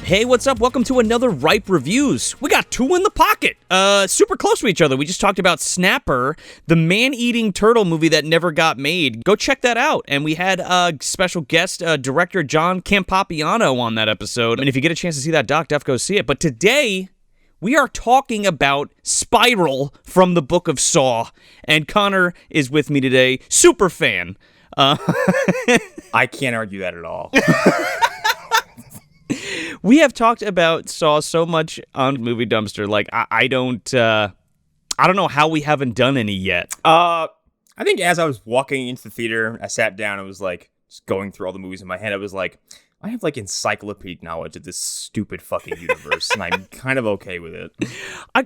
Hey, what's up? Welcome to another Ripe Reviews. We got two in the pocket. Super close to each other. We just talked about Snapper, the man-eating turtle movie that never got made. Go check that out. And we had special guest director John Campapiano on that episode. And if you get a chance to see that doc, go see it. But today, we are talking about Spiral from the Book of Saw. And Connor is with me today. Super fan. I can't argue that at all. We have talked about Saw so much on Movie Dumpster. Like, I don't know how we haven't done any yet. I think as I was walking into the theater, I sat down and was like, just going through all the movies in my head. I was like, I have like encyclopedic knowledge of this stupid fucking universe, and I'm kind of okay with it.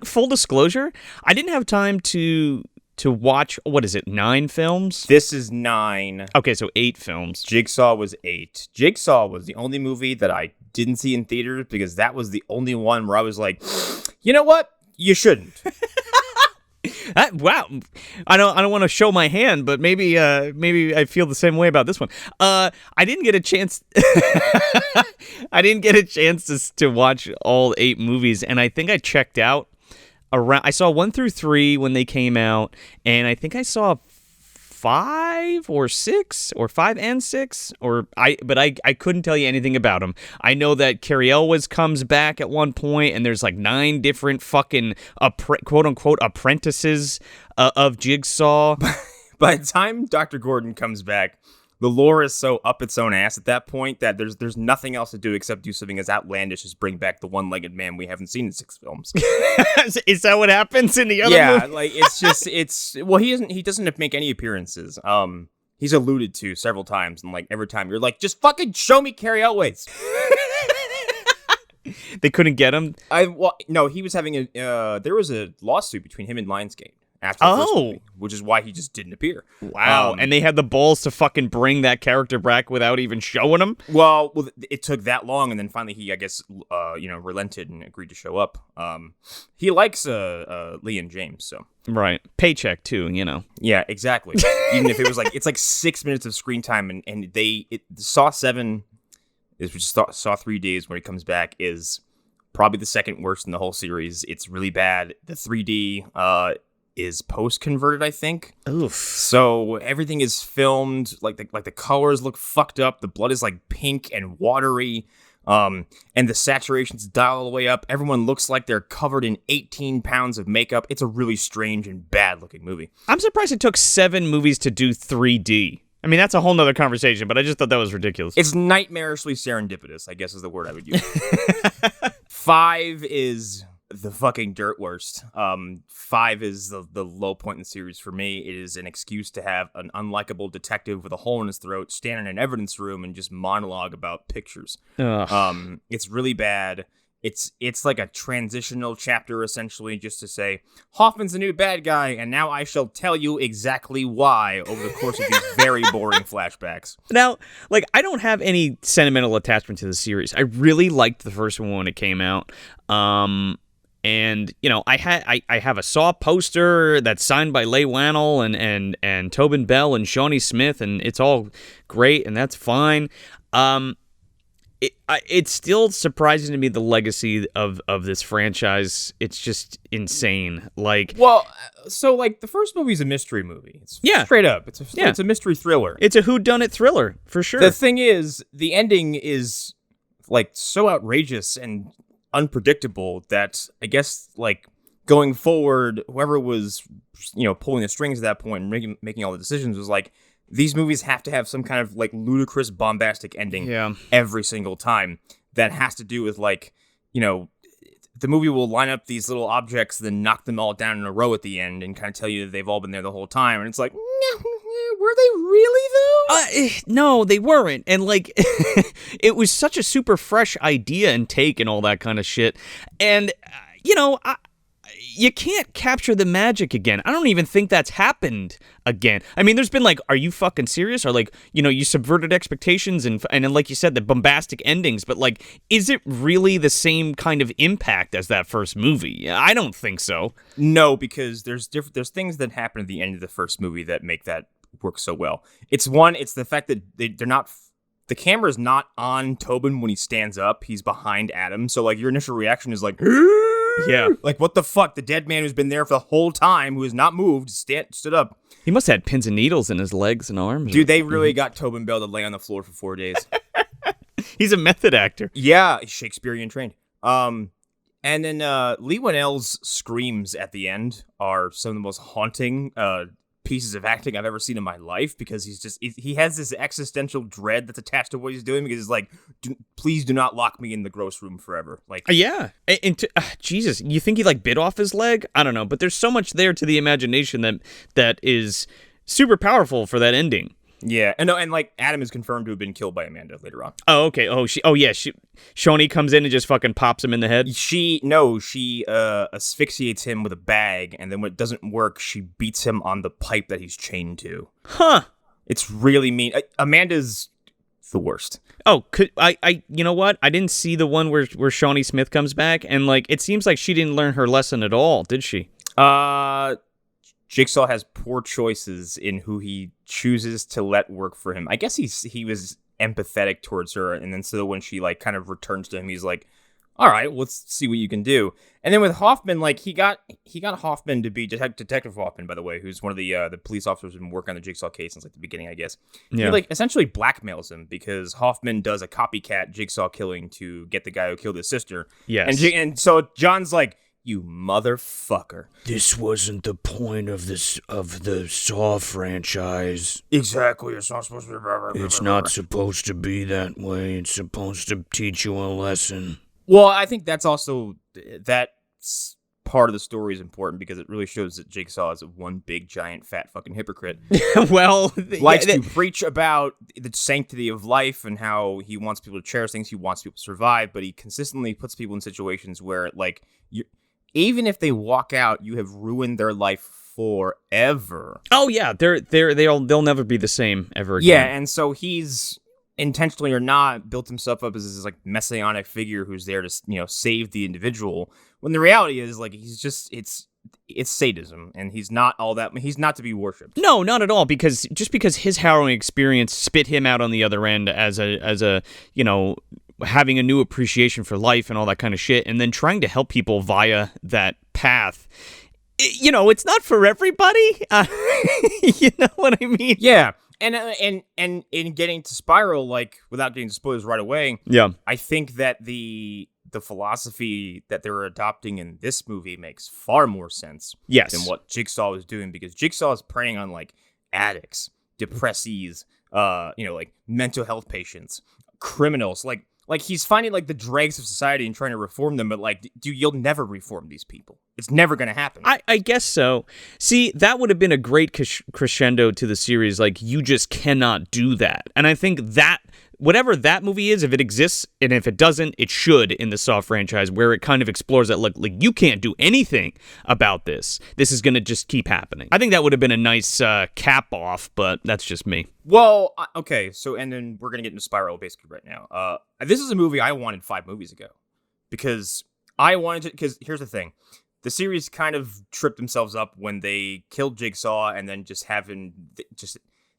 Full disclosure, I didn't have time to watch, what is it, 9 films? This is 9. Okay, so 8 films. Jigsaw was 8. Jigsaw was the only movie that I didn't see in theaters because that was the only one where I was like, you know what? You shouldn't. Wow, I don't want to show my hand, but maybe I feel the same way about this one. I didn't get a chance. I didn't get a chance to watch all 8 movies, and I think I checked out. I saw 1 through 3 when they came out, and I think I saw 5 or 6 or 5 and 6 but I couldn't tell you anything about them. I know that Cary Elwes comes back at one point, and there's like 9 different fucking quote unquote apprentices of Jigsaw. By the time Dr. Gordon comes back, the lore is so up its own ass at that point that there's nothing else to do except do something as outlandish as bring back the one-legged man we haven't seen in 6 films. Is that what happens in the other movie? Yeah, like he doesn't make any appearances. He's alluded to several times, and like every time you're like, just fucking show me Cary Elwes. They couldn't get him? No, he was having there was a lawsuit between him and Lionsgate. After the first movie, which is why he just didn't appear. Wow. And they had the balls to fucking bring that character back without even showing him? Well, it took that long, and then finally he, I guess, relented and agreed to show up. He likes Liam James, so. Right. Paycheck, too, Yeah, exactly. Even if it was like, it's like 6 minutes of screen time, and Saw 7, which is Saw 3 Days, when he comes back, is probably the second worst in the whole series. It's really bad. The 3D, is post-converted, I think. Oof. So everything is filmed like the colors look fucked up. The blood is like pink and watery, and the saturation's dialed all the way up. Everyone looks like they're covered in 18 pounds of makeup. It's a really strange and bad-looking movie. I'm surprised it took 7 movies to do 3D. I mean, that's a whole nother conversation, but I just thought that was ridiculous. It's nightmarishly serendipitous, I guess is the word I would use. 5 is the fucking dirt worst. 5 is the low point in the series for me. It is an excuse to have an unlikable detective with a hole in his throat stand in an evidence room and just monologue about pictures. Ugh. It's really bad. It's like a transitional chapter, essentially, just to say, Hoffman's the new bad guy, and now I shall tell you exactly why over the course of these very boring flashbacks. Now, like, I don't have any sentimental attachment to the series. I really liked the first one when it came out. And I have a Saw poster that's signed by Leigh Whannell and Tobin Bell and Shawnee Smith, and it's all great, and that's fine. It's still surprising to me, the legacy of this franchise. It's just insane. Like, well, so like the first movie's a mystery movie. It's straight up. It's a mystery thriller. It's a whodunit thriller for sure. The thing is, the ending is like so outrageous and unpredictable that I guess like going forward, whoever was pulling the strings at that point and making all the decisions was like, these movies have to have some kind of like ludicrous bombastic ending every single time that has to do with like the movie will line up these little objects then knock them all down in a row at the end and kind of tell you that they've all been there the whole time, and it's like, were they really though? No, they weren't. And like, it was such a super fresh idea and take and all that kind of shit. And, you can't capture the magic again. I don't even think that's happened again. I mean, there's been like, are you fucking serious? Or like, you subverted expectations and then, like you said, the bombastic endings. But like, is it really the same kind of impact as that first movie? I don't think so. No, because there's things that happen at the end of the first movie that make that work so well. It's the fact that they're not the camera's not on Tobin when he stands up. He's behind Adam. So, like, your initial reaction is like, Yeah. like, what the fuck? The dead man who's been there for the whole time, who has not moved, stood up. He must have had pins and needles in his legs and arms. Dude, they really got Tobin Bell to lay on the floor for 4 days. He's a method actor. Yeah, Shakespearean trained. And then Lee Winnell's screams at the end are some of the most haunting pieces of acting I've ever seen in my life, because he has this existential dread that's attached to what he's doing, because he's like, please do not lock me in the gross room forever. Like, Yeah. Jesus, you think he like bit off his leg? I don't know, but there's so much there to the imagination that is super powerful for that ending. yeah, and like Adam is confirmed to have been killed by Amanda later on. Oh, okay. Shawnee comes in and just fucking pops him in the head. She asphyxiates him with a bag, and then when it doesn't work, she beats him on the pipe that he's chained to. Huh. It's really mean. Amanda's the worst. Oh, you know what? I didn't see the one where Shawnee Smith comes back, and like it seems like she didn't learn her lesson at all, did she? Jigsaw has poor choices in who he chooses to let work for him. I guess he was empathetic towards her, and then so when she like kind of returns to him, he's like, all right, let's see what you can do. And then with Hoffman, like he got Hoffman to be Detective Hoffman, by the way, who's one of the police officers who's been working on the Jigsaw case since like the beginning, I guess. Yeah. He like essentially blackmails him, because Hoffman does a copycat Jigsaw killing to get the guy who killed his sister. Yes. And so John's like, you motherfucker. This wasn't the point of the Saw franchise. Exactly. It's not supposed to be. It's not supposed to be that way. It's supposed to teach you a lesson. Well, I think that's also that part of the story is important, because it really shows that Jigsaw is one big giant fat fucking hypocrite. Well, Likes to preach about the sanctity of life and how he wants people to cherish things, he wants people to survive, but he consistently puts people in situations where, like, even if they walk out, you have ruined their life forever. Oh yeah, they'll never be the same ever again. Yeah, and so he's intentionally or not built himself up as this like messianic figure who's there to, you know, save the individual, when the reality is like he's just it's sadism, and he's not to be worshipped. No, not at all, because his harrowing experience spit him out on the other end as a you know, having a new appreciation for life and all that kind of shit, and then trying to help people via that path. You know, it's not for everybody. You know what I mean? Yeah. And in getting to Spiral, like, without getting to spoilers right away, Yeah. I think that the philosophy that they're adopting in this movie makes far more sense Yes. than what Jigsaw was doing, because Jigsaw is preying on like addicts, depressees, you know, like mental health patients, criminals, like he's finding like the dregs of society and trying to reform them, but like, dude, you'll never reform these people. It's never going to happen. I guess so. See, that would have been a great crescendo to the series. Like, you just cannot do that. And I think that, whatever that movie is, if it exists, and if it doesn't, it should in the Saw franchise, where it kind of explores that, like you can't do anything about this. This is going to just keep happening. I think that would have been a nice cap off, but that's just me. Well, okay, so, and then we're going to get into Spiral basically right now. This is a movie I wanted 5 movies ago, because here's the thing. The series kind of tripped themselves up when they killed Jigsaw, and then just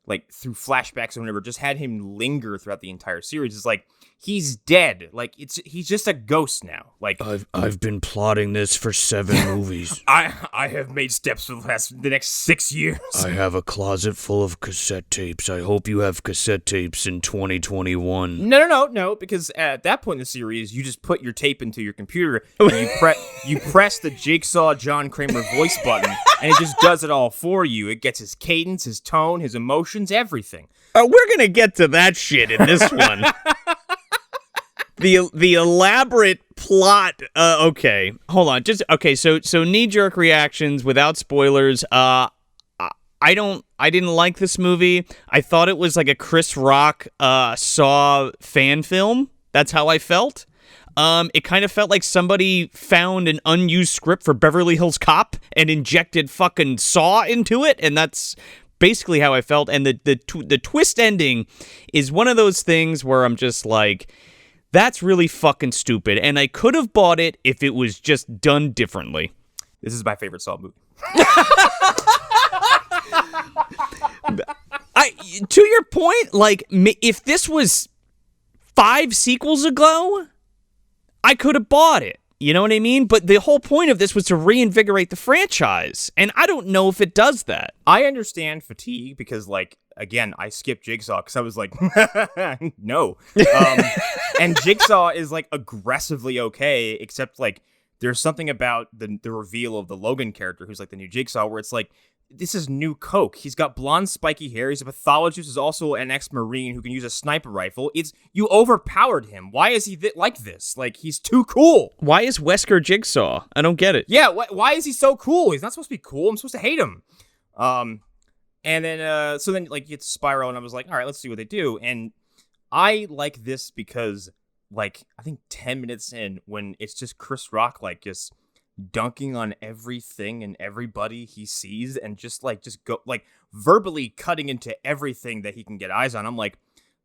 like through flashbacks or whatever, just had him linger throughout the entire series. It's like, he's dead. Like, he's just a ghost now. Like, I've been plotting this for 7 movies. I have made steps for the next 6 years. I have a closet full of cassette tapes. I hope you have cassette tapes in 2021. No, because at that point in the series, you just put your tape into your computer, and you press the Jigsaw John Kramer voice button, and it just does it all for you. It gets his cadence, his tone, his emotions, everything. We're going to get to that shit in this one. The elaborate plot. Okay, hold on. So knee-jerk reactions without spoilers. I didn't like this movie. I thought it was like a Chris Rock Saw fan film. That's how I felt. It kind of felt like somebody found an unused script for Beverly Hills Cop and injected fucking Saw into it, and that's basically how I felt. And the twist ending is one of those things where I'm just like, that's really fucking stupid, and I could have bought it if it was just done differently. This is my favorite Saw movie. To your point, like, if this was 5 sequels ago, I could have bought it. You know what I mean? But the whole point of this was to reinvigorate the franchise, and I don't know if it does that. I understand fatigue because, like, again, I skipped Jigsaw because I was like, no. And Jigsaw is, like, aggressively okay, except, like, there's something about the reveal of the Logan character, who's, like, the new Jigsaw, where it's like, this is new Coke. He's got blonde, spiky hair. He's a pathologist. He's also an ex-Marine who can use a sniper rifle. You overpowered him. Why is he like this? Like, he's too cool. Why is Wesker Jigsaw? I don't get it. Yeah, why is he so cool? He's not supposed to be cool. I'm supposed to hate him. And then, so then, like, you get to Spiral, and I was like, all right, let's see what they do. And I like this because, like, I think 10 minutes in, when it's just Chris Rock, like, just dunking on everything and everybody he sees and just go, like, verbally cutting into everything that he can get eyes on. I'm like,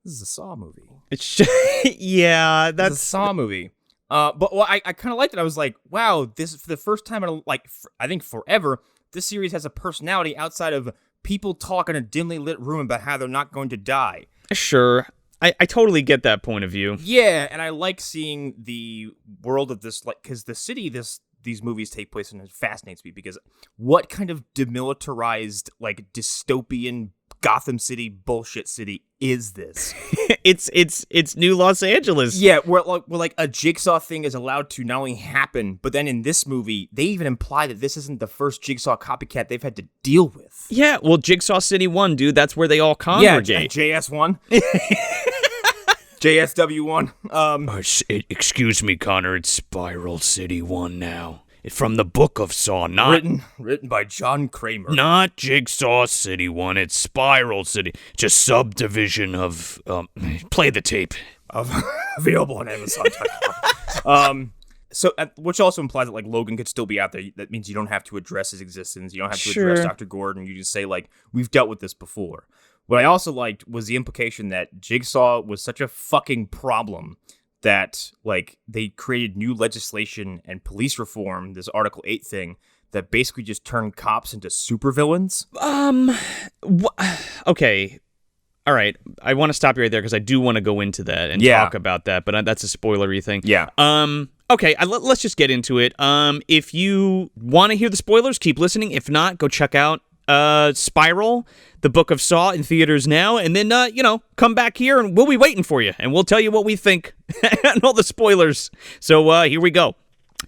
this is a Saw movie. It's just, yeah, It's that's a Saw movie. But I kind of liked it. I was like, wow, this, for the first time in, like, I think forever, this series has a personality outside of people talk in a dimly lit room about how they're not going to die. sure. I totally get that point of view. Yeah, and I like seeing the world of this, like, because the city these movies take place in, it fascinates me, because what kind of demilitarized, like, dystopian Gotham City bullshit city is this? It's new Los Angeles. Yeah, where like a Jigsaw thing is allowed to not only happen, but then in this movie, they even imply that this isn't the first Jigsaw copycat they've had to deal with. Yeah, well, Jigsaw City 1, dude, that's where they all congregate. Yeah, JS1. JSW1. Excuse me, Connor. It's Spiral City 1 now. It's from the Book of Saw, not Written by John Kramer. not Jigsaw City 1. It's Spiral City. It's a subdivision of. Play the tape. Available on Amazon.com. So, which also implies that, like, Logan could still be out there. That means you don't have to address his existence. You don't have to address Sure. Dr. Gordon. You just say, like, we've dealt with this before. What I also liked was the implication that Jigsaw was such a fucking problem that, like, they created new legislation and police reform, this Article 8 thing, that basically just turned cops into supervillains. Okay. All right. I want to stop you right there because I do want to go into that and talk about that, but that's a spoilery thing. Yeah. Okay, let's just get into it. If you want to hear the spoilers, keep listening. If not, go check out Spiral, the Book of Saw, in theaters now, and then come back here and we'll be waiting for you, and we'll tell you what we think and all the spoilers. So here we go.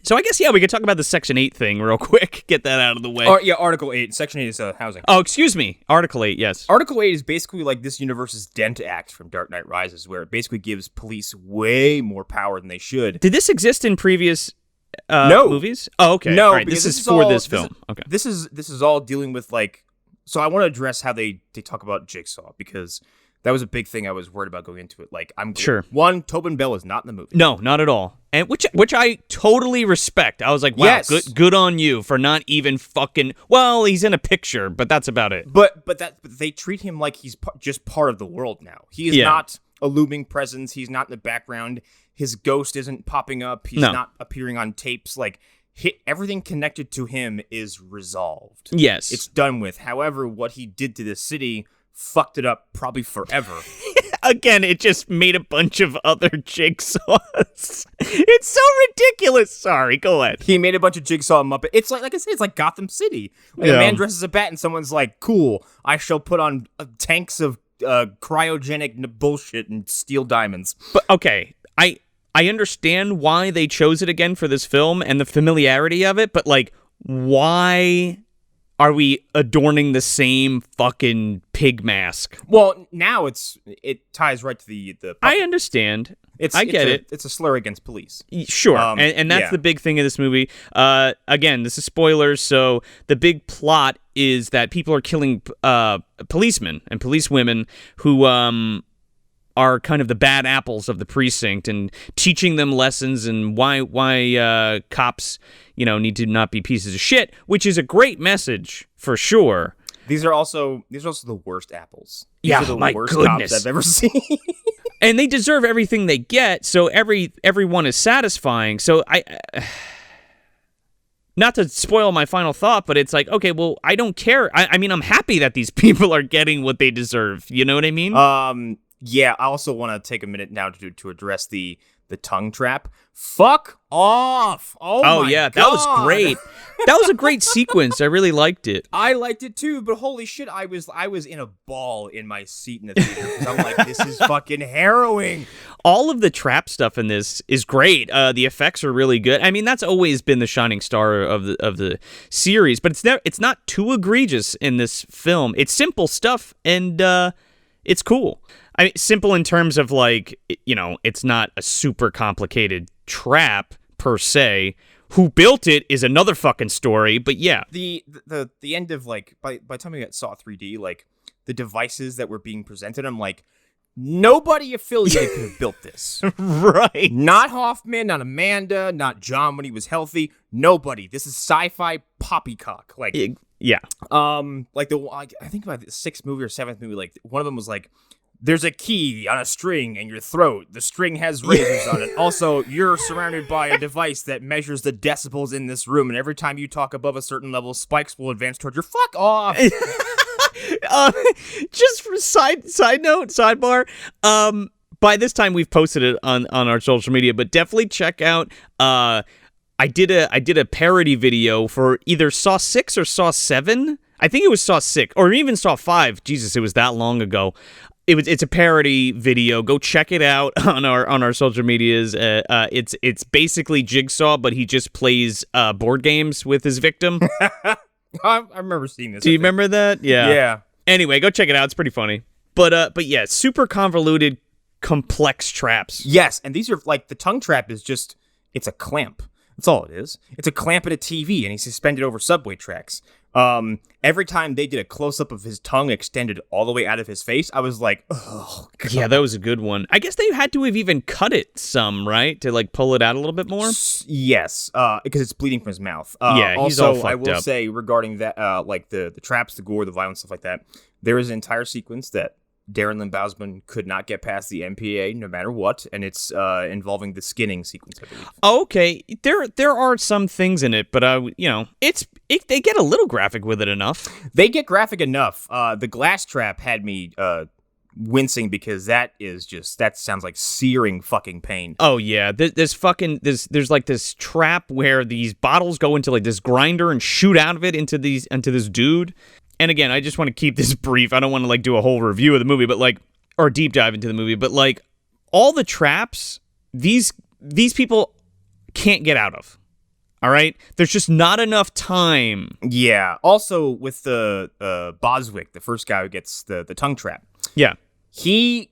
So I guess we could talk about the Section 8 thing real quick. Get that out of the way. Article 8. Section 8 is housing. Oh, excuse me. Article 8, yes. Article 8 is basically like this universe's Dent Act from Dark Knight Rises, where it basically gives police way more power than they should. Did this exist in previous No. movies? Oh, okay. No, all right. because This is for all- this film. Okay. This is all dealing with, like, so I want to address how they talk about Jigsaw, because that was a big thing I was worried about going into it. Like, Sure. One, Tobin Bell is not in the movie. No, not at all. And which I totally respect. I was like, wow, Yes. good on you for not even fucking. Well, he's in a picture, but that's about it. But they treat him like he's just part of the world now. He is Yeah. not a looming presence. He's not in the background. His ghost isn't popping up. He's No. not appearing on tapes. Like, everything connected to him is resolved. Yes. It's done with. However, what he did to this city fucked it up probably forever. Again, it just made a bunch of other jigsaws. It's so ridiculous. Sorry, go ahead. He made a bunch of Jigsaw Muppet. It's like I said, it's like Gotham City. Like, Yeah. a man dresses a bat and someone's like, cool, I shall put on tanks of cryogenic bullshit and steal diamonds. But okay, I understand why they chose it again for this film and the familiarity of it, but like, why are we adorning the same fucking pig mask? Well, now it ties right to the I understand. I get it. It's a slur against police. Sure, and that's yeah. the big thing of this movie. Again, this is spoilers, so the big plot is that people are killing policemen and policewomen who are kind of the bad apples of the precinct and teaching them lessons and why cops need to not be pieces of shit, which is a great message for sure. These are also the worst apples. These Yeah, are the my worst goodness. cops I've ever seen. And they deserve everything they get, so everyone is satisfying. So I not to spoil my final thought, but it's like, okay, well, I don't care. I mean, I'm happy that these people are getting what they deserve. You know what I mean? Yeah, I also want to take a minute now to address the tongue trap. Fuck off! Oh my yeah, God. that was great. That was a great sequence. I really liked it. I liked it too, but holy shit, I was in a ball in my seat in the theater because I'm like, this is fucking harrowing. All of the trap stuff in this is great. The effects are really good. I mean, that's always been the shining star of the series, but it's not too egregious in this film. It's simple stuff, and it's cool. I mean, simple in terms of like, you know, it's not a super complicated trap per se. Who built it is another fucking story, but yeah. The end of like by the time we got Saw 3D, like the devices that were being presented, I'm like, nobody affiliated could have built this. Right. Not Hoffman, not Amanda, not John when he was healthy. Nobody. This is sci-fi poppycock. Like Yeah. like I think about the 6th movie or 7th movie, like one of them was like, there's a key on a string in your throat. The string has razors on it. Also, you're surrounded by a device that measures the decibels in this room, and every time you talk above a certain level, spikes will advance towards your fuck off. Just for sidebar. By this time we've posted it on our social media, but definitely check out. I did a parody video for either Saw 6 or Saw 7. I think it was Saw 6 or even Saw 5. Jesus, it was that long ago. It's a parody video. Go check it out on our social medias. It's basically Jigsaw, but he just plays board games with his victim. I remember seeing this. Do you remember that? Yeah. Yeah. Anyway, go check it out. It's pretty funny. But yeah, super convoluted, complex traps. Yes, and these are like the tongue trap is just it's a clamp. That's all it is. It's a clamp at a TV, and he's suspended over subway tracks. Every time they did a close-up of his tongue extended all the way out of his face, I was like, oh, God. Yeah, that was a good one. I guess they had to have even cut it some, right? To, like, pull it out a little bit more? Yes, because it's bleeding from his mouth. Yeah, he's all also, fucked I will up. say, regarding that, like, the traps, the gore, the violence, stuff like that, there is an entire sequence that Darren Lynn Bousman could not get past the MPA no matter what, and it's involving the skinning sequence, I believe. Okay, there are some things in it, but you know, they get a little graphic with it enough. They get graphic enough. The glass trap had me wincing because that sounds like searing fucking pain. Oh yeah, there's like this trap where these bottles go into like this grinder and shoot out of it into this dude. And again, I just want to keep this brief. I don't want to like do a whole review of the movie, but like, or deep dive into the movie, but like all the traps, these people can't get out of. All right? There's just not enough time. Yeah. Also with the Boswick, the first guy who gets the tongue trap. Yeah. He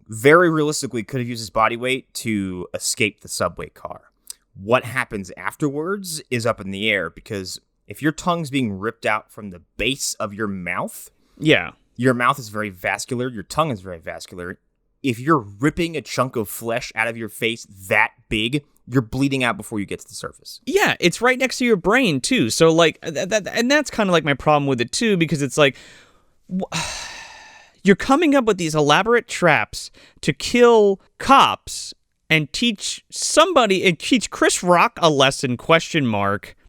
very realistically could have used his body weight to escape the subway car. What happens afterwards is up in the air because if your tongue's being ripped out from the base of your mouth, yeah, your mouth is very vascular, your tongue is very vascular. If you're ripping a chunk of flesh out of your face that big, you're bleeding out before you get to the surface. Yeah, it's right next to your brain too. So like and that's kind of like my problem with it too, because it's like you're coming up with these elaborate traps to kill cops and teach Chris Rock a lesson ?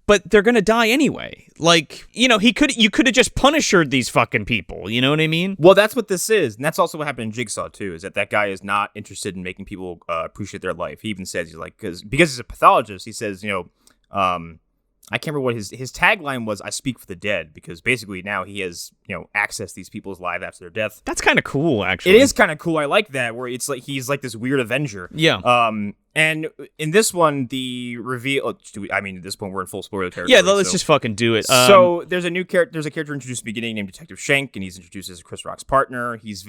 But they're gonna die anyway. Like, you know, you could have just Punishered these fucking people. You know what I mean? Well, that's what this is, and that's also what happened in Jigsaw too. Is that guy is not interested in making people appreciate their life. He even says he's like because he's a pathologist. He says, you know, I can't remember what his tagline was. I speak for the dead, because basically now he has, you know, accessed these people's lives after their death. That's kind of cool, actually. It is kind of cool. I like that, where it's like he's like this weird Avenger. Yeah. And in this one, the reveal. I mean, at this point, we're in full spoiler territory. Yeah, let's just fucking do it. So there's a new character. There's a character introduced at the beginning named Detective Schenk, and he's introduced as Chris Rock's partner. He's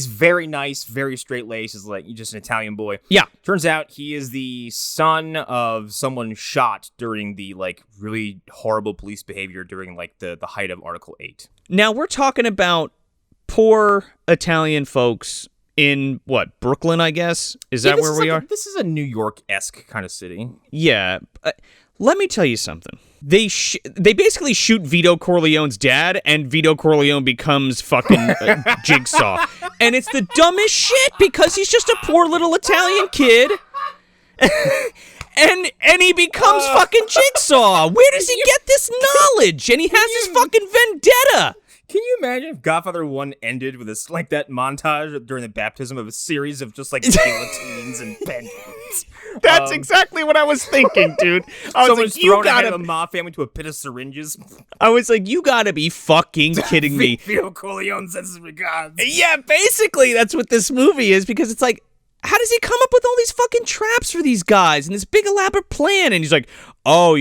very nice, very straight laced. He's like just an Italian boy. Yeah. Turns out he is the son of someone shot during the like really horrible police behavior during like the height of Article 8. Now we're talking about poor Italian folks in what, Brooklyn, I guess? Is that where we are? This is a New York-esque kind of city. Yeah. Let me tell you something. They basically shoot Vito Corleone's dad, and Vito Corleone becomes fucking Jigsaw. And it's the dumbest shit, because he's just a poor little Italian kid. And he becomes fucking Jigsaw. Where does he get this knowledge? And he has this fucking vendetta. Can you imagine if Godfather 1 ended with this like that montage during the baptism of a series of just like guillotines and pendulums? That's exactly what I was thinking, dude. I was Someone's like, you thrown ahead gotta. of a mob family to a pit of syringes. I was like, you gotta be fucking kidding me. Vito Corleone sends his regards. Yeah, basically, that's what this movie is, because it's like, how does he come up with all these fucking traps for these guys and this big elaborate plan? And he's like, oh,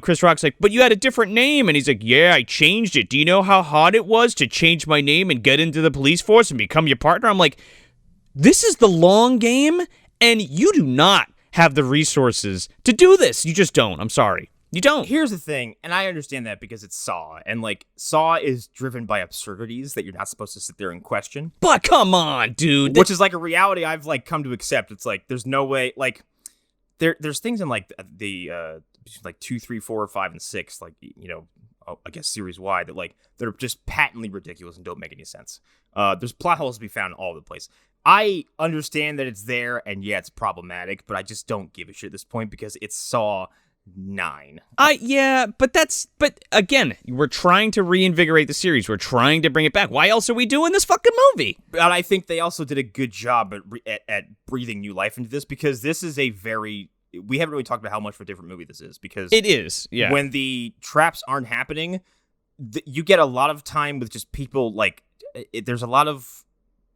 Chris Rock's like, but you had a different name. And he's like, yeah, I changed it. Do you know how hard it was to change my name and get into the police force and become your partner? I'm like, this is the long game, and you do not have the resources to do this. You just don't. I'm sorry. You don't. Here's the thing, and I understand that because it's Saw, and like Saw is driven by absurdities that you're not supposed to sit there and question. But come on, dude. Which is like a reality I've like come to accept. It's like there's no way like there's things in like the like 2, 3, 4, 5, and 6, like I guess series wide that like they're just patently ridiculous and don't make any sense. There's plot holes to be found all over the place. I understand that it's there, and yeah, it's problematic, but I just don't give a shit at this point because it's Saw 9. But again, we're trying to reinvigorate the series. We're trying to bring it back. Why else are we doing this fucking movie? But I think they also did a good job at breathing new life into this, because this is we haven't really talked about how much of a different movie this is, because it is. Yeah. When the traps aren't happening, you get a lot of time with just people like there's a lot of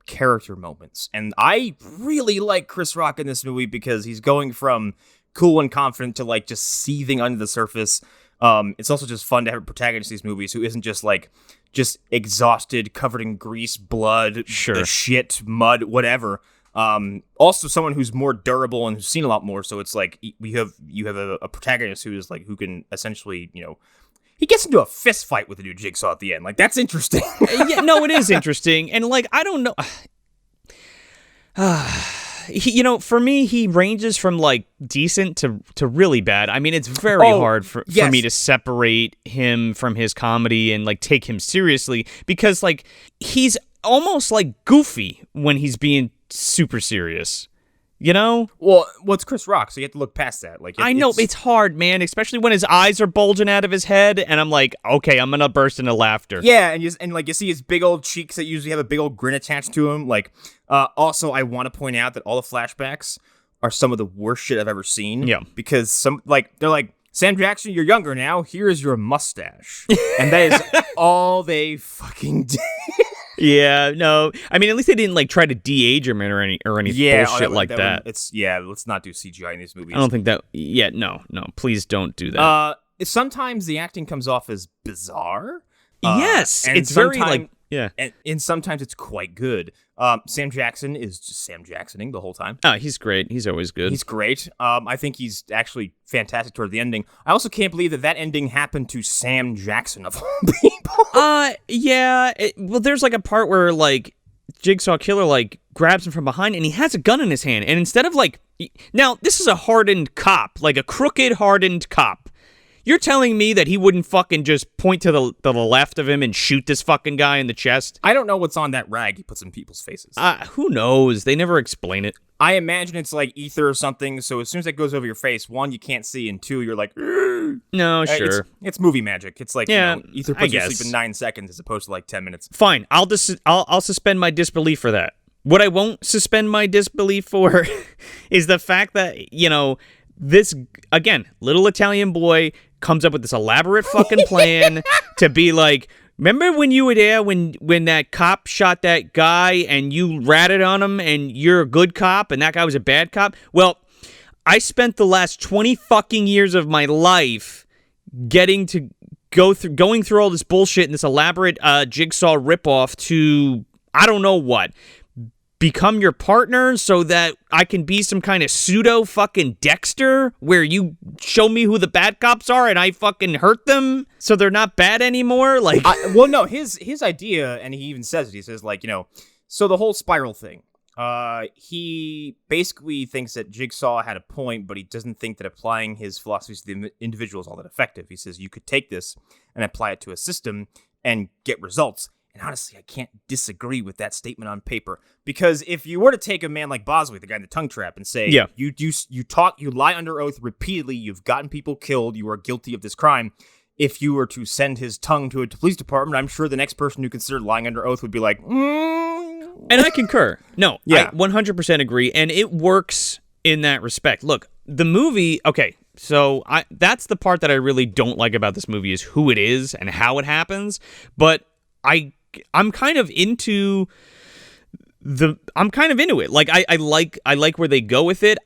character moments, and I really like Chris Rock in this movie because he's going from cool and confident to like just seething under the surface. It's also just fun to have a protagonist in these movies who isn't just exhausted, covered in grease, blood, shit, mud, whatever. Also someone who's more durable and who's seen a lot more. So it's like you have a protagonist who is like who can essentially he gets into a fist fight with a new Jigsaw at the end. Like that's interesting. Yeah, no, it is interesting, and like I don't know. For me, he ranges from like decent to really bad. I mean, it's very hard for me to separate him from his comedy and like take him seriously, because like he's almost like goofy when he's being super serious. Well, it's Chris Rock, so you have to look past that. Like I know it's hard, man, especially when his eyes are bulging out of his head, and I'm like, okay, I'm gonna burst into laughter. Yeah, and you see his big old cheeks that usually have a big old grin attached to him. Like, also, I want to point out that all the flashbacks are some of the worst shit I've ever seen. Yeah, because they're like, Sam Jackson, you're younger now. Here's your mustache, and that is all they fucking did. Yeah, no. I mean, at least they didn't like try to de-age him or any bullshit like that. Let's not do CGI in these movies. I don't think that. Yeah, no. Please don't do that. Sometimes the acting comes off as bizarre. Yes, and it's very like and sometimes it's quite good. Sam Jackson is just Sam Jacksoning the whole time. Oh, he's great. He's always good. He's great. I think he's actually fantastic toward the ending. I also can't believe that ending happened to Sam Jackson of all people. Yeah. Well, there's like a part where like Jigsaw Killer like grabs him from behind and he has a gun in his hand, and instead of like, now this is a hardened cop, like a crooked hardened cop. You're telling me that he wouldn't fucking just point to the left of him and shoot this fucking guy in the chest? I don't know what's on that rag he puts in people's faces. Who knows? They never explain it. I imagine it's like ether or something, so as soon as that goes over your face, 1, you can't see, and 2, you're like, no, sure. It's movie magic. It's like, ether puts you to sleep in 9 seconds as opposed to like 10 minutes. Fine, I'll suspend my disbelief for that. What I won't suspend my disbelief for is the fact that, this, again, little Italian boy comes up with this elaborate fucking plan to be like, remember when you were there when that cop shot that guy and you ratted on him and you're a good cop and that guy was a bad cop? Well, I spent the last 20 fucking years of my life going through all this bullshit and this elaborate Jigsaw ripoff to, I don't know what, become your partner so that I can be some kind of pseudo fucking Dexter where you show me who the bad cops are and I fucking hurt them so they're not bad anymore. Like, no, his idea, and he even says it. He says like, so the whole spiral thing. He basically thinks that Jigsaw had a point, but he doesn't think that applying his philosophies to the individual is all that effective. He says you could take this and apply it to a system and get results. And honestly, I can't disagree with that statement on paper, because if you were to take a man like Bosley, the guy in the tongue trap, and say, you lie under oath repeatedly, you've gotten people killed, you are guilty of this crime, if you were to send his tongue to a police department, I'm sure the next person who considered lying under oath would be like, And I concur. No, Yeah. I 100% agree, and it works in that respect. Look, the movie, okay, so that's the part that I really don't like about this movie is who it is and how it happens, but I'm kind of into it. Like I like where they go with it.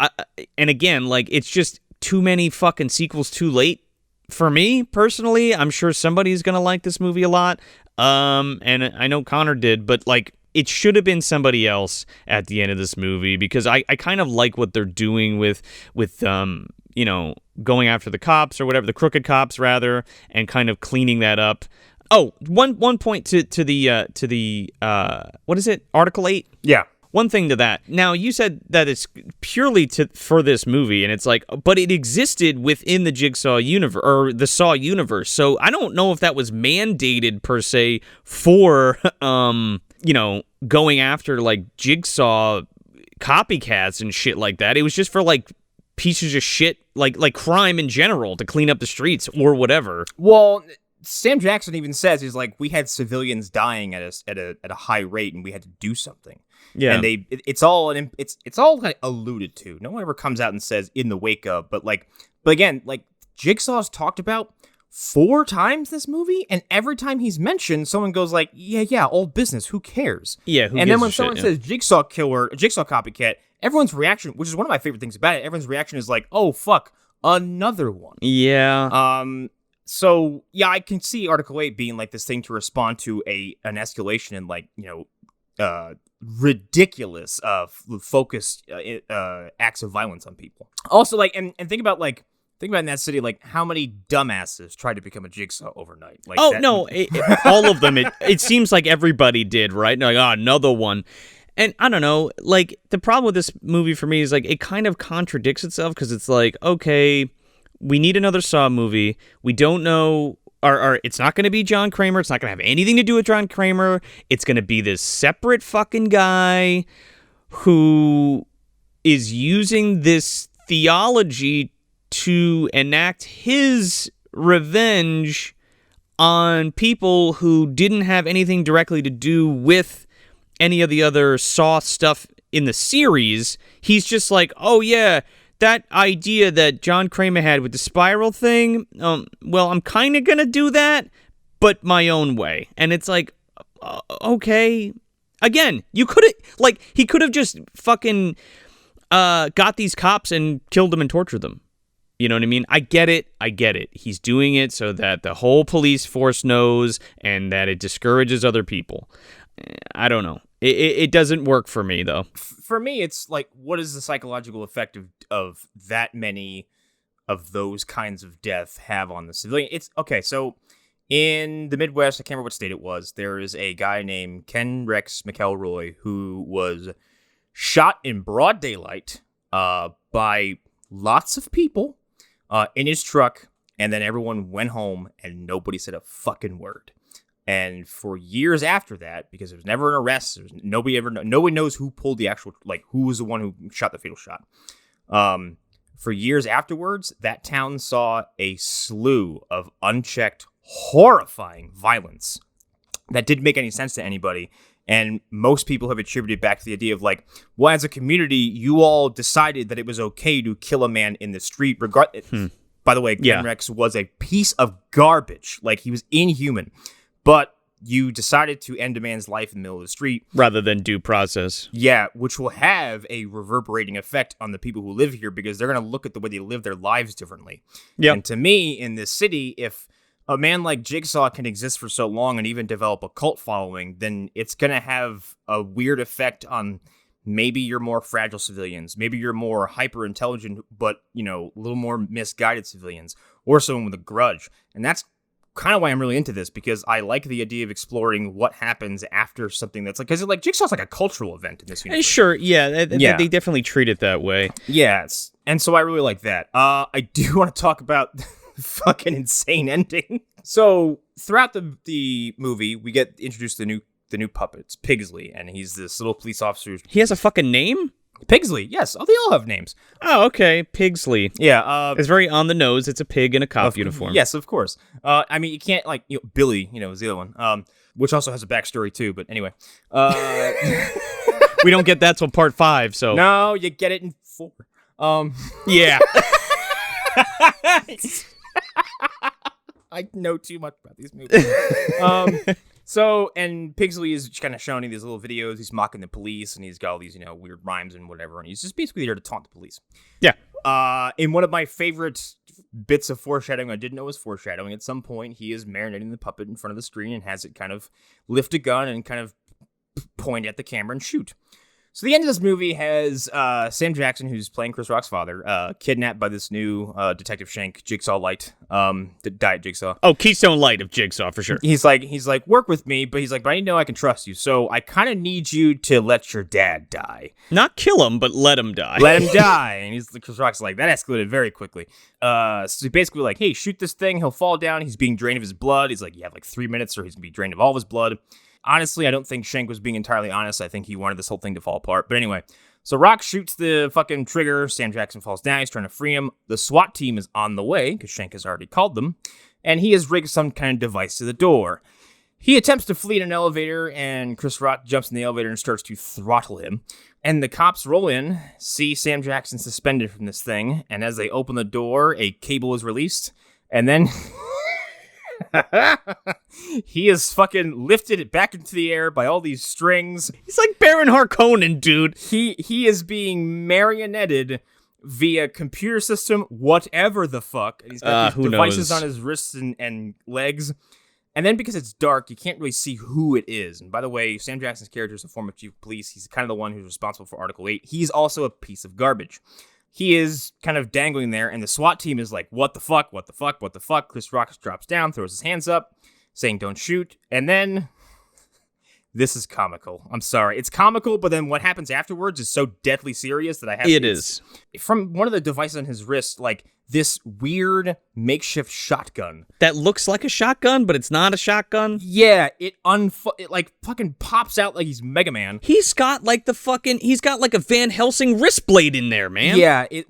And again, like it's just too many fucking sequels too late for me personally. I'm sure somebody's going to like this movie a lot. And I know Connor did, but like it should have been somebody else at the end of this movie because I kind of like what they're doing with you know, going after the cops or whatever, the crooked cops rather, and kind of cleaning that up. Oh, one point to the what is it? Article 8? yeah. One thing to that. Now, you said that it's purely for this movie, and it's like, but it existed within the Jigsaw universe, or the Saw universe, so I don't know if that was mandated, per se, for, you know, going after, like, Jigsaw copycats and shit like that. It was just for, like, pieces of shit, like crime in general, to clean up the streets, or whatever. Well, Sam Jackson even says, he's like, we had civilians dying at a high rate, and we had to do something. Yeah. And it's all kind of alluded to. No one ever comes out and says in the wake of, but again, like Jigsaw's talked about 4 times this movie, and every time he's mentioned, someone goes like, yeah, old business, who cares? Yeah, who and gives then when a someone shit, says Jigsaw killer, Jigsaw copycat, everyone's reaction, which is one of my favorite things about it, everyone's reaction is like, oh fuck, another one. Yeah. So yeah, I can see Article 8 being like this thing to respond to an escalation in, like, you know, ridiculous focused acts of violence on people. Also, like, and think about in that city, like, how many dumbasses tried to become a Jigsaw overnight. Like, No, all of them. It seems like everybody did, right? Like, another one. And I don't know, like, the problem with this movie for me is, like, it kind of contradicts itself, because it's like, okay, we need another Saw movie. We don't know, or it's not going to be John Kramer. It's not going to have anything to do with John Kramer. It's going to be this separate fucking guy who is using this theology to enact his revenge on people who didn't have anything directly to do with any of the other Saw stuff in the series. He's just like, oh yeah, that idea that John Kramer had with the spiral thing, well, I'm kind of going to do that, but my own way. And it's like, okay. Again, you could have, like, he could have just fucking got these cops and killed them and tortured them. You know what I mean? I get it. He's doing it so that the whole police force knows and that it discourages other people. I don't know. It doesn't work for me, though. For me, it's like, what is the psychological effect of that many of those kinds of death have on the civilian? It's okay. So in the Midwest, I can't remember what state it was, there is a guy named Ken Rex McElroy who was shot in broad daylight by lots of people in his truck, and then everyone went home and nobody said a fucking word. And for years after that, because there was never an arrest, nobody knows who pulled the actual, like, who was the one who shot the fatal shot. For years afterwards, that town saw a slew of unchecked, horrifying violence that didn't make any sense to anybody. And most people have attributed back to the idea of, like, well, as a community, you all decided that it was okay to kill a man in the street. By the way, Ken Rex was a piece of garbage. Like, he was inhuman. But you decided to end a man's life in the middle of the street. Rather than due process. Yeah, which will have a reverberating effect on the people who live here, because they're going to look at the way they live their lives differently. Yep. And to me, in this city, if a man like Jigsaw can exist for so long and even develop a cult following, then it's going to have a weird effect on maybe your more fragile civilians, maybe your more hyper-intelligent but, you know, a little more misguided civilians, or someone with a grudge. And that's kind of why I'm really into this, because I like the idea of exploring what happens after something that's like, because like Jigsaw's like a cultural event in this universe. Sure, yeah, they definitely treat it that way. Yes, and so I really like that. I do want to talk about the fucking insane ending. So throughout the movie, we get introduced to the new puppet, it's Pigsley, and he's this little police officer. He has a fucking name? Pigsley, yes. Oh, they all have names. Oh, okay. Pigsley. Yeah. It's very on the nose. It's a pig in a cop uniform. Yes, of course. I mean, you can't like Billy. Is the other one. Which also has a backstory too. But anyway, We don't get that till part 5, so. no, you get it in 4. Yeah. I know too much about these movies. So, and Pigsley is kind of showing these little videos. He's mocking the police, and he's got all these, weird rhymes and whatever. And he's just basically there to taunt the police. Yeah. In one of my favorite bits of foreshadowing, I didn't know was foreshadowing. At some point, he is marinating the puppet in front of the screen and has it kind of lift a gun and kind of point at the camera and shoot. So the end of this movie has Sam Jackson, who's playing Chris Rock's father, kidnapped by this new Detective Shank, Jigsaw Light, the Diet Jigsaw. Oh, Keystone Light of Jigsaw, for sure. He's like, work with me, but he's like, but I know I can trust you, so I kind of need you to let your dad die. Not kill him, but let him die. Let him die. And Chris Rock's like, that escalated very quickly. So he's basically like, hey, shoot this thing, he'll fall down, he's being drained of his blood. He's like, you have like 3 minutes or he's gonna be drained of all of his blood. Honestly, I don't think Shank was being entirely honest. I think he wanted this whole thing to fall apart. But anyway, so Rock shoots the fucking trigger. Sam Jackson falls down. He's trying to free him. The SWAT team is on the way because Shank has already called them. And he has rigged some kind of device to the door. He attempts to flee in an elevator, and Chris Rock jumps in the elevator and starts to throttle him. And the cops roll in, see Sam Jackson suspended from this thing. And as they open the door, a cable is released. And then... he is fucking lifted back into the air by all these strings. He's like Baron Harkonnen, dude. He is being marionetted via computer system, whatever the fuck. And he's got these devices on his wrists and legs. And then because it's dark, you can't really see who it is. And by the way, Sam Jackson's character is a former chief of police. He's kind of the one who's responsible for Article 8. He's also a piece of garbage. He is kind of dangling there, and the SWAT team is like, what the fuck, what the fuck, what the fuck? Chris Rock drops down, throws his hands up, saying don't shoot, and then... this is comical. I'm sorry. It's comical, but then what happens afterwards is so deathly serious that I have It is. From one of the devices on his wrist, like, this weird makeshift shotgun. That looks like a shotgun, but it's not a shotgun. Yeah, it like fucking pops out like he's Mega Man. He's got like a Van Helsing wrist blade in there, man. Yeah, it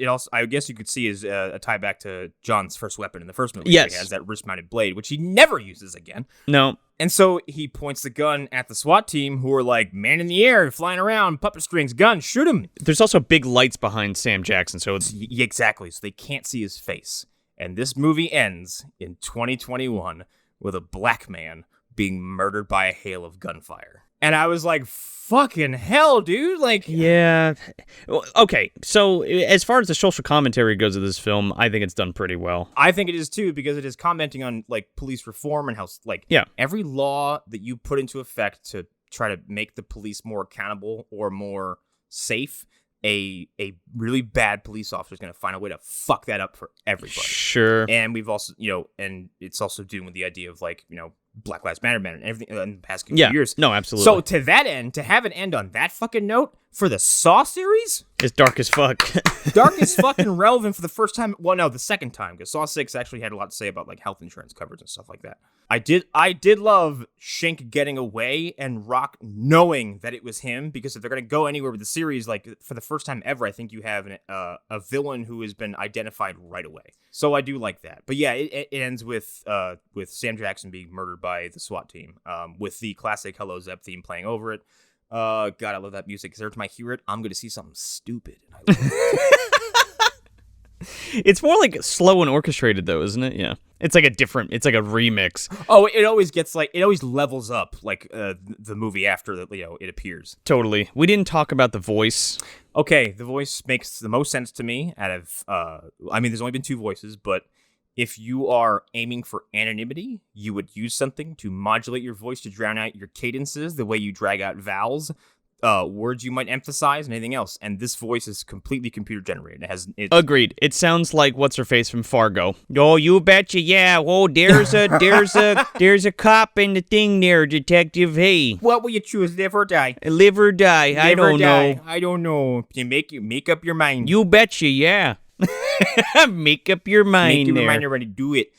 also, I guess you could see is a tie back to John's first weapon in the first movie. Yes. He has that wrist mounted blade, which he never uses again. No. And so he points the gun at the SWAT team, who are like, man in the air, flying around, puppet strings, gun, shoot him. There's also big lights behind Sam Jackson, so it's... Exactly, so they can't see his face. And this movie ends in 2021 with a black man being murdered by a hail of gunfire. And I was like, fucking hell, dude. Like, yeah. Okay, so as far as the social commentary goes of this film, I think it's done pretty well. I think it is too, because it is commenting on like police reform and how like every law that you put into effect to try to make the police more accountable or more safe, a really bad police officer is going to find a way to fuck that up for everybody. Sure. And we've also, and it's also doing with the idea of like, Black Lives Matter and everything in the past few years. No, absolutely. So to that end, to have it end on that fucking note for the Saw series, it's dark as fuck. dark as fucking relevant for the first time. Well, no, the second time, because Saw 6 actually had a lot to say about like health insurance coverage and stuff like that. I did love Shank getting away and Rock knowing that it was him, because if they're gonna go anywhere with the series, like for the first time ever, I think you have a villain who has been identified right away. So I do like that. But yeah, it ends with Sam Jackson being murdered by the SWAT team, with the classic Hello Zeb theme playing over it. God, I love that music, because every time I hear it, I'm going to see something stupid. And I love it. It's more like slow and orchestrated, though, isn't it? Yeah. It's like a remix. Oh, it always levels up, like the movie after it appears. Totally. We didn't talk about the voice. Okay, the voice makes the most sense to me out of, there's only been 2 voices, but if you are aiming for anonymity, you would use something to modulate your voice to drown out your cadences, the way you drag out vowels, words you might emphasize, and anything else. And this voice is completely computer generated. Agreed. It sounds like what's her face from Fargo. Oh, you betcha, yeah. Oh, there's a cop in the thing there, Detective. Hey, what will you choose, live or die? Live or die? I don't know. I don't know. You make up your mind. You betcha, yeah. Make up your mind. Make up there. your mind already. Do it.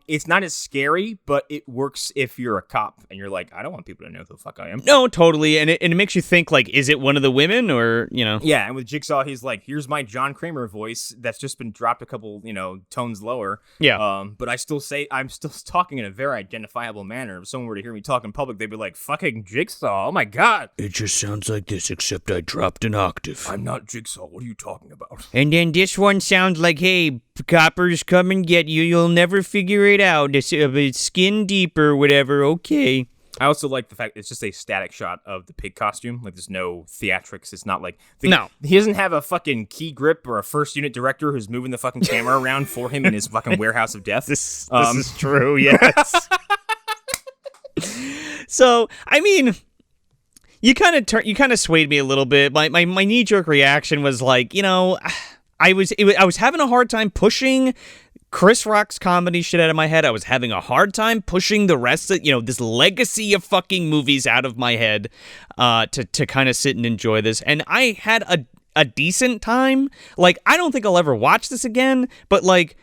It's not as scary, but it works if you're a cop and you're like, I don't want people to know who the fuck I am. No, totally, and it makes you think, like, is it one of the women, or, you know? Yeah, and with Jigsaw, he's like, here's my John Kramer voice that's just been dropped a couple, tones lower. Yeah. But I'm still talking in a very identifiable manner. If someone were to hear me talk in public, they'd be like, fucking Jigsaw, oh my god. It just sounds like this, except I dropped an octave. I'm not Jigsaw, what are you talking about? And then this one sounds like, hey, coppers come and get you, you'll never figure it out, it's skin deep or whatever, okay. I also like the fact it's just a static shot of the pig costume. Like, there's no theatrics. It's not like... No. He doesn't have a fucking key grip or a first unit director who's moving the fucking camera around for him in his fucking warehouse of death. This is true, yes. So, I mean... You kind of swayed me a little bit. My knee-jerk reaction was like, I was having a hard time pushing Chris Rock's comedy shit out of my head. I was having a hard time pushing the rest of, this legacy of fucking movies out of my head to kind of sit and enjoy this. And I had a decent time. Like, I don't think I'll ever watch this again, but, like,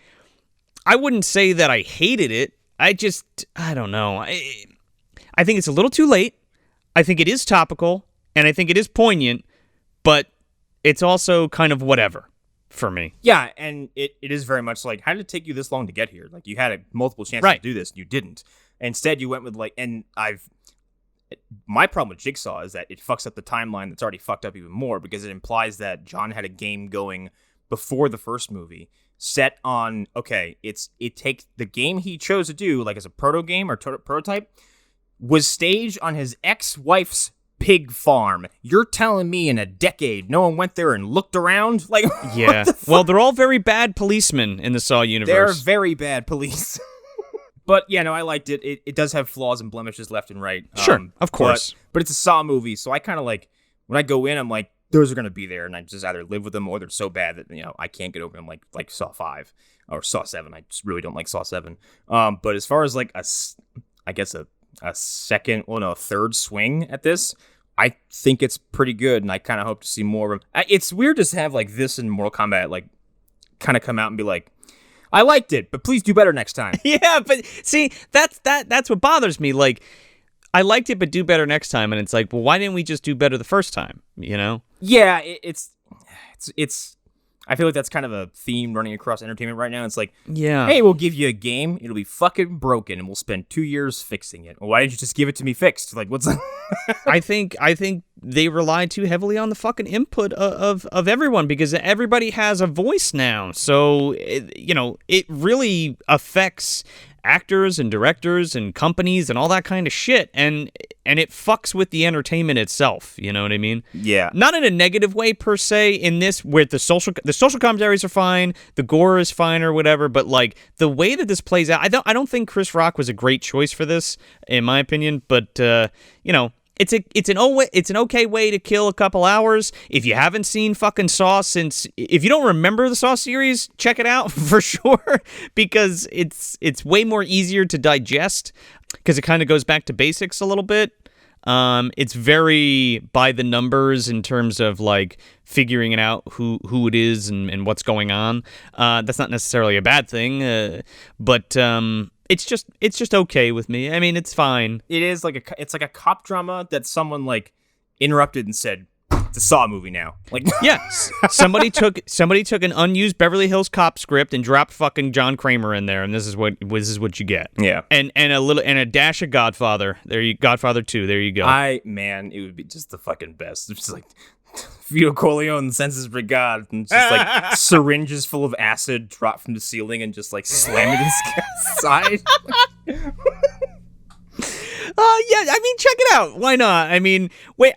I wouldn't say that I hated it. I don't know. I think it's a little too late. I think it is topical, and I think it is poignant, but it's also kind of whatever for me. Yeah, and it is very much like, how did it take you this long to get here? Like, you had multiple chances to do this, and you didn't. Instead, you went with, like, my problem with Jigsaw is that it fucks up the timeline that's already fucked up even more, because it implies that John had a game going before the first movie set on, it takes the game he chose to do, like as a proto game or prototype, was staged on his ex-wife's pig farm. You're telling me in a decade no one went there and looked around? Like, yeah. Well, they're all very bad policemen in the Saw universe. They're very bad police. But yeah, no, I liked it. It does have flaws and blemishes left and right. Sure, of course. But it's a Saw movie, so I kind of like, when I go in, I'm like, those are going to be there, and I just either live with them or they're so bad that, I can't get over them, like Saw 5 or Saw 7. I just really don't like Saw 7. But as far as like a third swing at this, I think it's pretty good, and I kind of hope to see more of them. It's weird to have like this in Mortal Kombat, like, kind of come out and be like, I liked it, but please do better next time. Yeah, but see, that's what bothers me. Like, I liked it, but do better next time, and it's like, well, why didn't we just do better the first time? Yeah, it's. I feel like that's kind of a theme running across entertainment right now. It's like, hey, we'll give you a game. It'll be fucking broken, and we'll spend 2 years fixing it. Well, why didn't you just give it to me fixed? Like, what's that? I think they rely too heavily on the fucking input of everyone, because everybody has a voice now. So, it really affects actors and directors and companies and all that kind of shit, and it fucks with the entertainment itself. You know what I mean? Yeah. Not in a negative way per se. In this, where the social commentaries are fine, the gore is fine or whatever, but like the way that this plays out, I don't think Chris Rock was a great choice for this, in my opinion. But It's an okay way to kill a couple hours. If you haven't seen fucking Saw if you don't remember the Saw series, check it out for sure, because it's way more easier to digest, because it kind of goes back to basics a little bit. It's very by the numbers in terms of like figuring it out who it is and what's going on. That's not necessarily a bad thing, but it's just okay with me. I mean, it's fine. It is like it's like a cop drama that someone like interrupted and said, "It's a Saw movie now." Like, yes, somebody took an unused Beverly Hills Cop script and dropped fucking John Kramer in there, and this is what you get. Yeah, and a dash of Godfather. Godfather 2. There you go. It would be just the fucking best. It's just like Vito Corleone sends his brigade, and just like syringes full of acid drop from the ceiling and just like slam it in his side. Yeah, I mean, check it out. Why not? I mean, wait.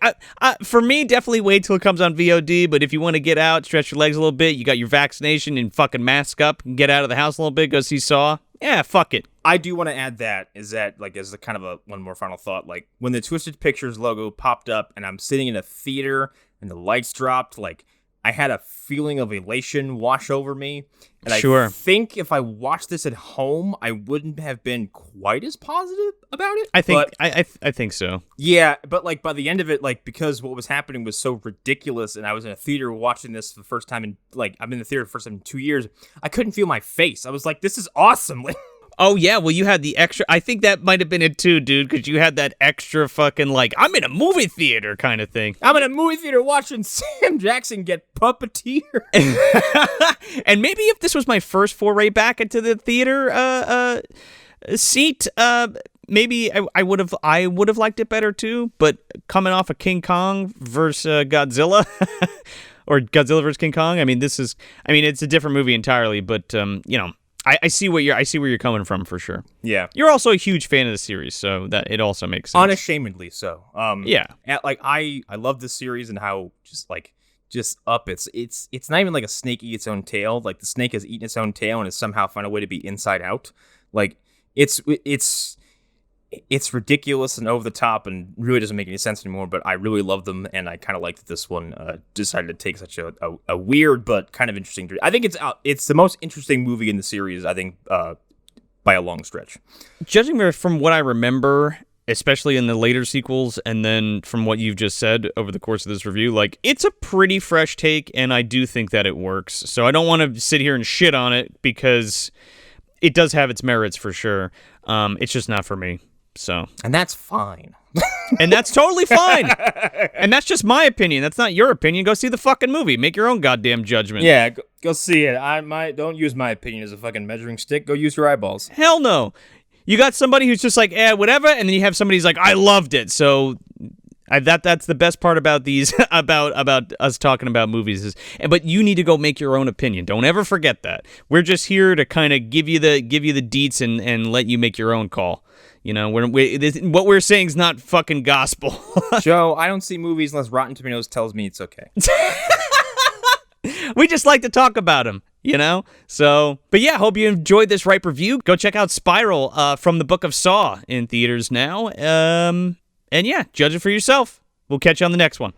For me, definitely wait till it comes on VOD. But if you want to get out, stretch your legs a little bit, you got your vaccination and fucking mask up, and get out of the house a little bit, go see Saw. Yeah, fuck it. I do want to add as a kind of one more final thought. Like, when the Twisted Pictures logo popped up, and I'm sitting in a theater and the lights dropped, like, I had a feeling of elation wash over me. And sure. I think if I watched this at home, I wouldn't have been quite as positive about it. I think so. Yeah, but like by the end of it, like, because what was happening was so ridiculous, and I was in a theater watching this for the first time, I'm in the theater for the first time in 2 years, I couldn't feel my face. I was like, this is awesome. Oh yeah, well you had the extra. I think that might have been it too, dude, because you had that extra fucking like I'm in a movie theater kind of thing. I'm in a movie theater watching Sam Jackson get puppeteer. And maybe if this was my first foray back into the theater seat, maybe I would have liked it better too. But coming off of King Kong versus Godzilla. Or Godzilla vs. King Kong. I mean, it's a different movie entirely, but I see where you're coming from for sure. Yeah, you're also a huge fan of the series, so that it also makes sense. Unashamedly so. Yeah. I love this series and how just up it's not even like a snake eat its own tail. Like the snake has eaten its own tail and has somehow found a way to be inside out. Like it's ridiculous and over the top and really doesn't make any sense anymore, but I really love them, and I kind of like that this one decided to take such a weird but kind of interesting. I think it's the most interesting movie in the series, I think, by a long stretch. Judging from what I remember, especially in the later sequels, and then from what you've just said over the course of this review, like, it's a pretty fresh take, and I do think that it works. So I don't want to sit here and shit on it, because it does have its merits for sure. It's just not for me. So, and that's fine. And that's totally fine. And that's just my opinion. That's not your opinion. Go see the fucking movie. Make your own goddamn judgment. Yeah, go see it. Don't use my opinion as a fucking measuring stick. Go use your eyeballs. Hell no. You got somebody who's just like, whatever, and then you have somebody who's like, I loved it. So that's the best part about these about us talking about movies but you need to go make your own opinion. Don't ever forget that. We're just here to kind of give you the deets and let you make your own call. You know, what we're saying is not fucking gospel. Joe, I don't see movies unless Rotten Tomatoes tells me it's okay. We just like to talk about them, you know? So, but yeah, hope you enjoyed this Ripe review. Go check out Spiral from the Book of Saw in theaters now. And yeah, judge it for yourself. We'll catch you on the next one.